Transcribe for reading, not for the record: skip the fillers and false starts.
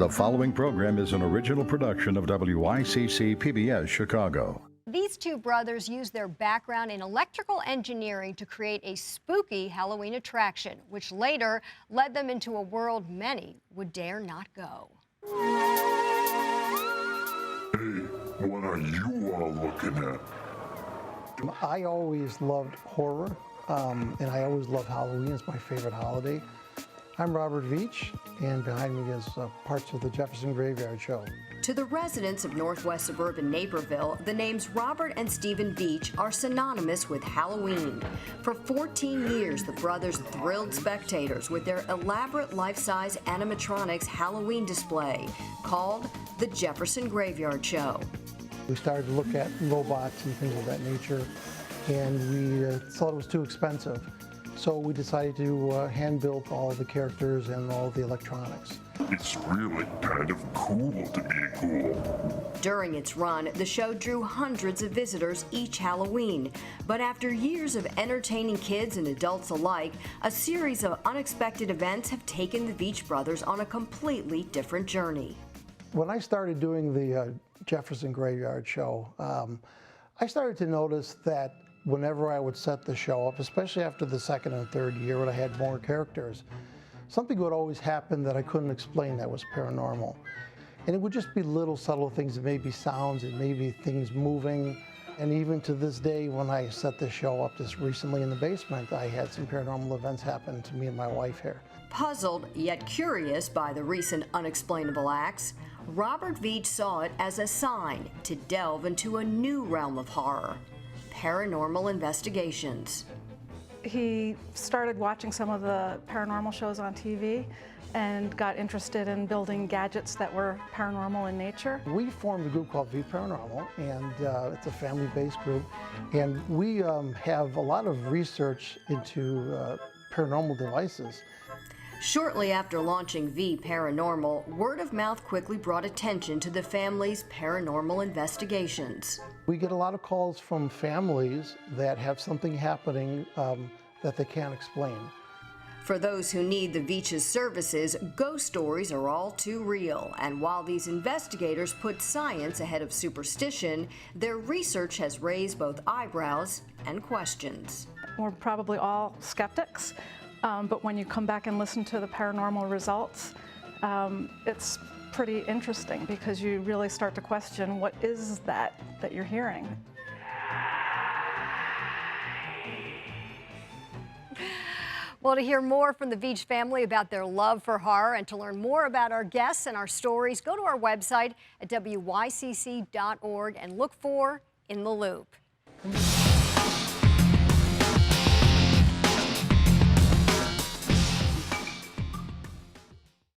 The following program is an original production of WYCC PBS Chicago. These two brothers used their background in electrical engineering to create a spooky Halloween attraction, which later led them into a world many would dare not go. Hey, what are you all looking at? I always loved horror, and I always loved Halloween. It's my favorite holiday. I'm Robert Veach, and behind me is parts of the Jefferson Graveyard Show. To the residents of northwest suburban Naperville, the names Robert and Stephen Veach are synonymous with Halloween. For 14 years, the brothers thrilled spectators with their elaborate life-size animatronics Halloween display called the Jefferson Graveyard Show. We started to look at robots and things of that nature, and we thought it was too expensive. So we decided to hand-build all the characters and all the electronics. It's really kind of cool to be cool. During its run, the show drew hundreds of visitors each Halloween. But after years of entertaining kids and adults alike, a series of unexpected events have taken the Veach brothers on a completely different journey. When I started doing the Jefferson Graveyard Show, I started to notice that whenever I would set the show up, especially after the second and third year when I had more characters, something would always happen that I couldn't explain that was paranormal. And it would just be little subtle things. It may be sounds, it may be things moving. And even to this day, when I set the show up just recently in the basement, I had some paranormal events happen to me and my wife here. Puzzled yet curious by the recent unexplainable acts, Robert Veach saw it as a sign to delve into a new realm of horror: paranormal investigations. He started watching some of the paranormal shows on TV and got interested in building gadgets that were paranormal in nature. We formed a group called Vparanormal, and it's a family-based group, and we have a lot of research into paranormal devices. Shortly after launching Vparanormal, word of mouth quickly brought attention to the family's paranormal investigations. We get a lot of calls from families that have something happening that they can't explain. For those who need the Veach's services, ghost stories are all too real. And while these investigators put science ahead of superstition, their research has raised both eyebrows and questions. We're probably all skeptics, but when you come back and listen to the paranormal results, it's pretty interesting because you really start to question, what is that you're hearing? Well, to hear more from the Veach family about their love for horror and to learn more about our guests and our stories, go to our website at WYCC.org and look for In the Loop.